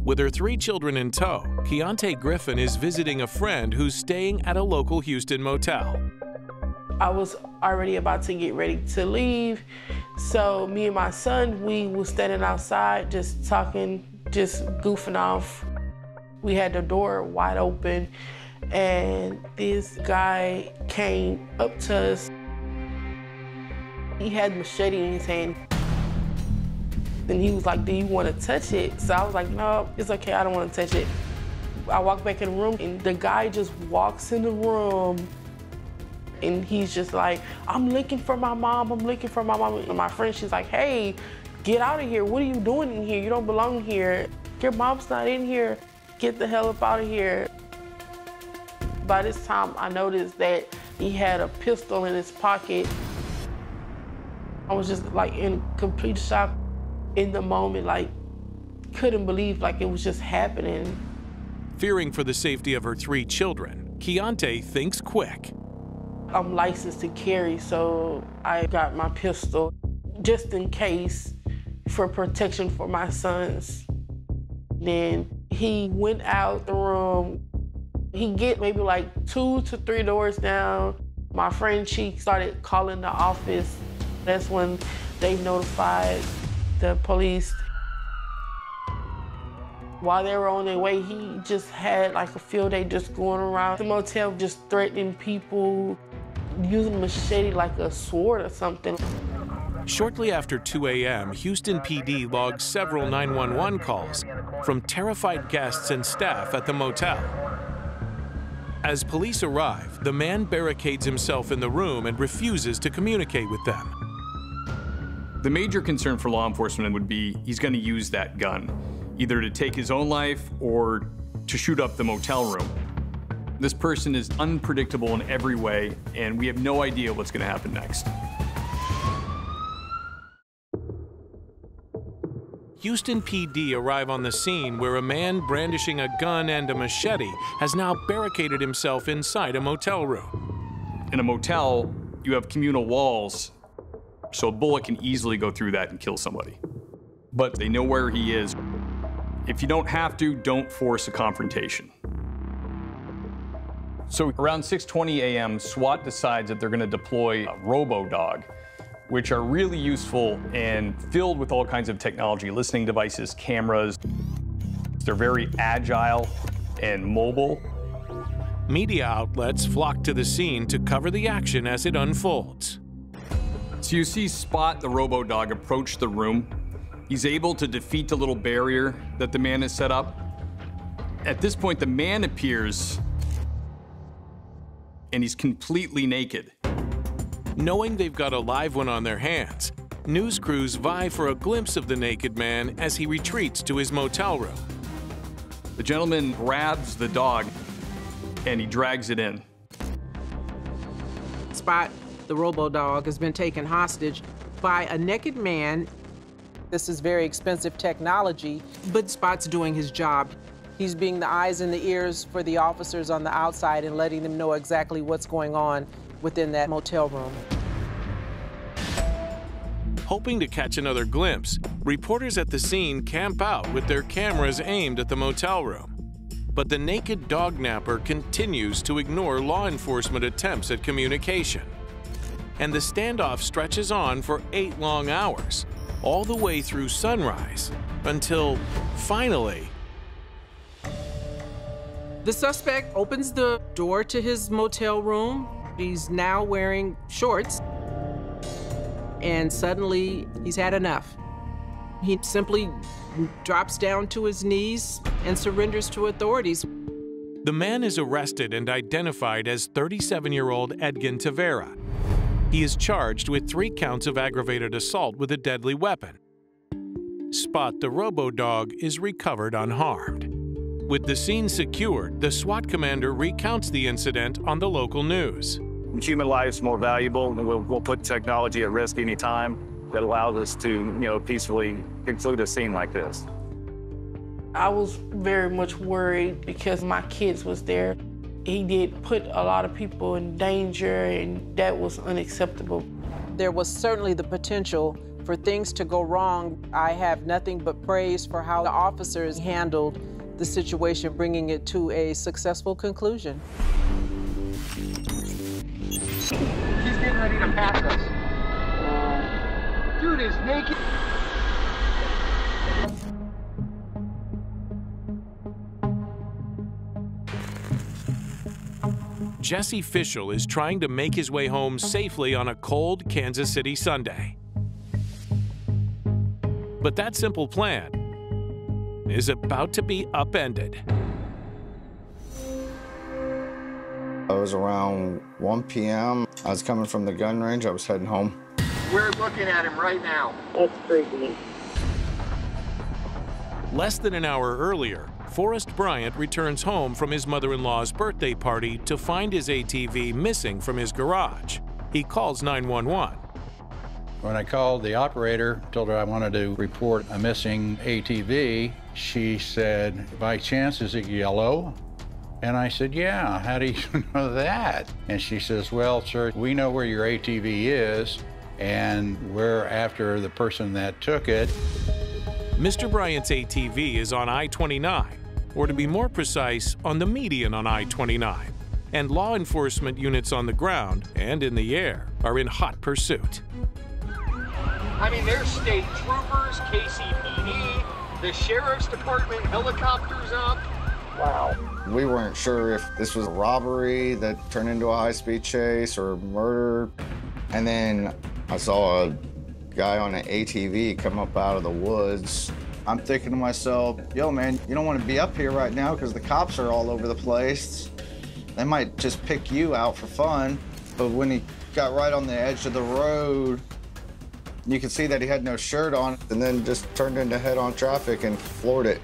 With her 3 children in tow, Keontae Griffin is visiting a friend who's staying at a local Houston motel. I was already about to get ready to leave, so me and my son, we were standing outside just talking, just goofing off. We had the door wide open, and this guy came up to us. He had a machete in his hand. And he was like, "Do you want to touch it?" So I was like, "No, it's okay, I don't want to touch it." I walked back in the room, and the guy just walks in the room, and he's just like, "I'm looking for my mom, I'm looking for my mom." And my friend, she's like, "Hey, get out of here. What are you doing in here? You don't belong here. Your mom's not in here. Get the hell up out of here." By this time, I noticed that he had a pistol in his pocket. I was just like in complete shock. In the moment, like, couldn't believe like it was just happening. Fearing for the safety of her 3 children, Keontae thinks quick. I'm licensed to carry, so I got my pistol just in case, for protection for my sons. Then he went out the room. He get maybe like 2 to 3 doors down. My friend, she started calling the office. That's when they notified the police. While they were on their way, he just had like a field day just going around the motel, just threatening people, using a machete like a sword or something. Shortly after 2 a.m., Houston PD logs several 911 calls from terrified guests and staff at the motel. As police arrive, the man barricades himself in the room and refuses to communicate with them. The major concern for law enforcement would be he's going to use that gun, either to take his own life or to shoot up the motel room. This person is unpredictable in every way, and we have no idea what's going to happen next. Houston PD arrive on the scene where a man brandishing a gun and a machete has now barricaded himself inside a motel room. In a motel, you have communal walls, so a bullet can easily go through that and kill somebody. But they know where he is. If you don't have to, don't force a confrontation. So around 6:20 a.m., SWAT decides that they're going to deploy a robo-dog, which are really useful and filled with all kinds of technology, listening devices, cameras. They're very agile and mobile. Media outlets flock to the scene to cover the action as it unfolds. So you see Spot, the robo-dog, approach the room. He's able to defeat the little barrier that the man has set up. At this point, the man appears, and he's completely naked. Knowing they've got a live one on their hands, news crews vie for a glimpse of the naked man as he retreats to his motel room. The gentleman grabs the dog, and he drags it in. Spot, the robo-dog, has been taken hostage by a naked man. This is very expensive technology, but Spot's doing his job. He's being the eyes and the ears for the officers on the outside and letting them know exactly what's going on within that motel room. Hoping to catch another glimpse, reporters at the scene camp out with their cameras aimed at the motel room. But the naked dog napper continues to ignore law enforcement attempts at communication. And the standoff stretches on for 8 long hours, all the way through sunrise, until finally... The suspect opens the door to his motel room. He's now wearing shorts, and suddenly he's had enough. He simply drops down to his knees and surrenders to authorities. The man is arrested and identified as 37-year-old Edgin Tavera. He is charged with 3 counts of aggravated assault with a deadly weapon. Spot, the robo-dog, is recovered unharmed. With the scene secured, the SWAT commander recounts the incident on the local news. Human life is more valuable, and we'll put technology at risk any time that allows us to, peacefully conclude a scene like this. I was very much worried because my kids was there. He did put a lot of people in danger, and that was unacceptable. There was certainly the potential for things to go wrong. I have nothing but praise for how the officers handled the situation, bringing it to a successful conclusion. He's getting ready to pass us. Dude is naked. Jesse Fischel is trying to make his way home safely on a cold Kansas City Sunday. But that simple plan is about to be upended. It was around 1 p.m. I was coming from the gun range. I was heading home. We're looking at him right now. That's creepy. Less than an hour earlier, Forrest Bryant returns home from his mother-in-law's birthday party to find his ATV missing from his garage. He calls 911. When I called the operator, told her I wanted to report a missing ATV, she said, by chance, is it yellow? And I said, yeah, how do you know that? And she says, well, sir, we know where your ATV is, and we're after the person that took it. Mr. Bryant's ATV is on I-29, or to be more precise, on the median on I-29, and law enforcement units on the ground and in the air are in hot pursuit. I mean, there's state troopers, KCPD, the sheriff's department, helicopters up. Wow. We weren't sure if this was a robbery that turned into a high-speed chase or murder. And then I saw a guy on an ATV come up out of the woods. I'm thinking to myself, yo, man, you don't want to be up here right now because the cops are all over the place. They might just pick you out for fun. But when he got right on the edge of the road, you could see that he had no shirt on, and then just turned into head-on traffic and floored it.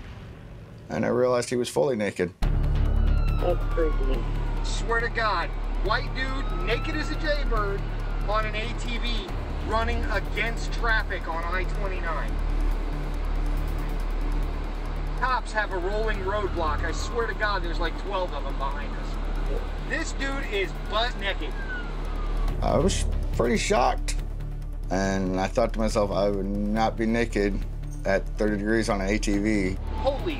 And I realized he was fully naked. That's creepy. Swear to God, white dude, naked as a jaybird, on an ATV, running against traffic on I-29. Cops have a rolling roadblock. I swear to God, there's like 12 of them behind us. This dude is butt naked. I was pretty shocked. And I thought to myself, I would not be naked at 30 degrees on an ATV. Holy.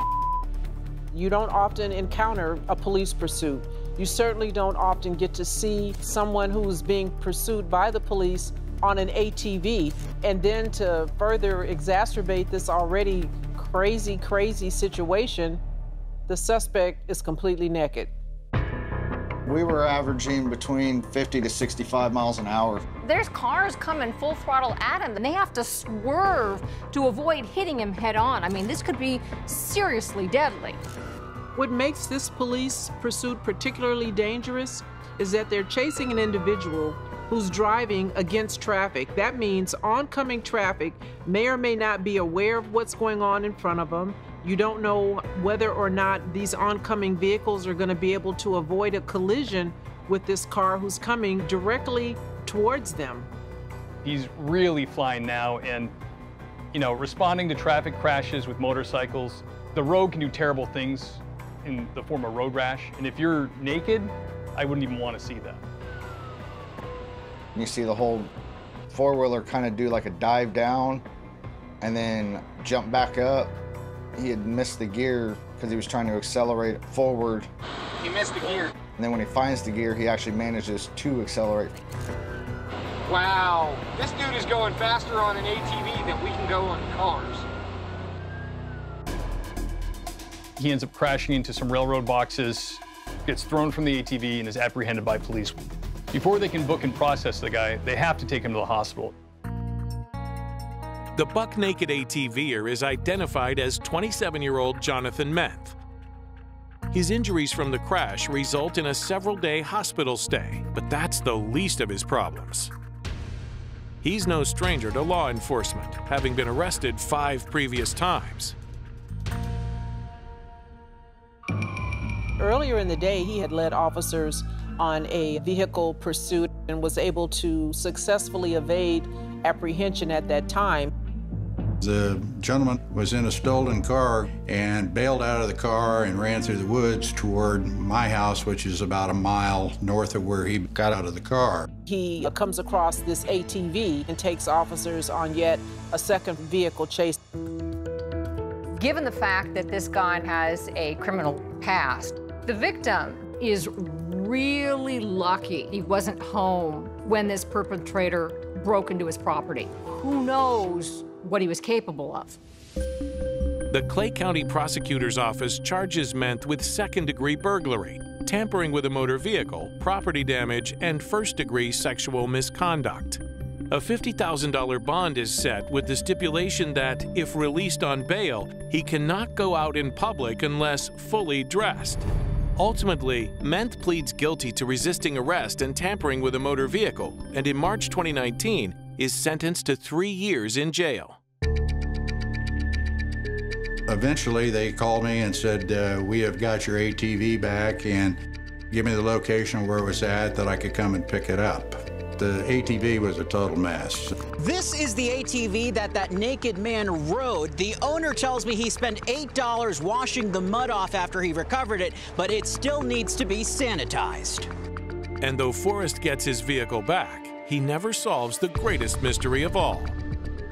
You don't often encounter a police pursuit. You certainly don't often get to see someone who's being pursued by the police on an ATV. And then to further exacerbate this already crazy situation, the suspect is completely naked. We were averaging between 50 to 65 miles an hour. There's cars coming full throttle at him, and they have to swerve to avoid hitting him head on. I mean, this could be seriously deadly. What makes this police pursuit particularly dangerous is that they're chasing an individual who's driving against traffic. That means oncoming traffic may or may not be aware of what's going on in front of them. You don't know whether or not these oncoming vehicles are going to be able to avoid a collision with this car who's coming directly towards them. He's really flying now and, responding to traffic crashes with motorcycles. The road can do terrible things in the form of road rash. And if you're naked, I wouldn't even want to see that. You see the whole four-wheeler kind of do like a dive down and then jump back up. He had missed the gear because he was trying to accelerate forward. He missed the gear. And then when he finds the gear, he actually manages to accelerate. Wow, this dude is going faster on an ATV than we can go on cars. He ends up crashing into some railroad boxes, gets thrown from the ATV, and is apprehended by police. Before they can book and process the guy, they have to take him to the hospital. The buck-naked ATVer is identified as 27-year-old Jonathan Menth. His injuries from the crash result in a several-day hospital stay, but that's the least of his problems. He's no stranger to law enforcement, having been arrested 5 previous times. Earlier in the day, he had led officers on a vehicle pursuit and was able to successfully evade apprehension at that time. The gentleman was in a stolen car and bailed out of the car and ran through the woods toward my house, which is about a mile north of where he got out of the car. He comes across this ATV and takes officers on yet a second vehicle chase. Given the fact that this guy has a criminal past, the victim is really lucky he wasn't home when this perpetrator broke into his property. Who knows what he was capable of? The Clay County Prosecutor's Office charges Ment with second-degree burglary, tampering with a motor vehicle, property damage, and first-degree sexual misconduct. A $50,000 bond is set with the stipulation that, if released on bail, he cannot go out in public unless fully dressed. Ultimately, Ment pleads guilty to resisting arrest and tampering with a motor vehicle, and in March 2019 is sentenced to 3 years in jail. Eventually, they called me and said, we have got your ATV back, and give me the location where it was at that I could come and pick it up. The ATV was a total mess. This is the ATV that naked man rode. The owner tells me he spent $8 washing the mud off after he recovered it, but it still needs to be sanitized. And though Forrest gets his vehicle back, he never solves the greatest mystery of all.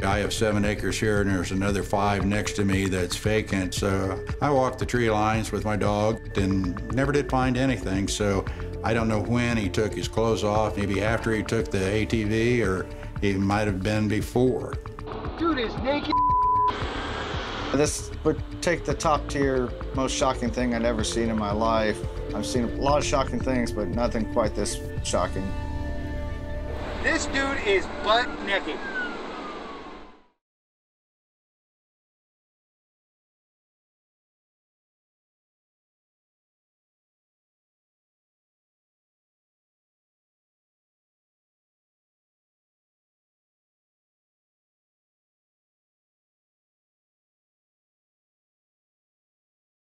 I have 7 acres here, and there's another 5 next to me that's vacant. So I walked the tree lines with my dog and never did find anything. So I don't know when he took his clothes off, maybe after he took the ATV, or it might have been before. Dude is naked. This would take the top tier, most shocking thing I'd ever seen in my life. I've seen a lot of shocking things, but nothing quite this shocking. This dude is butt naked.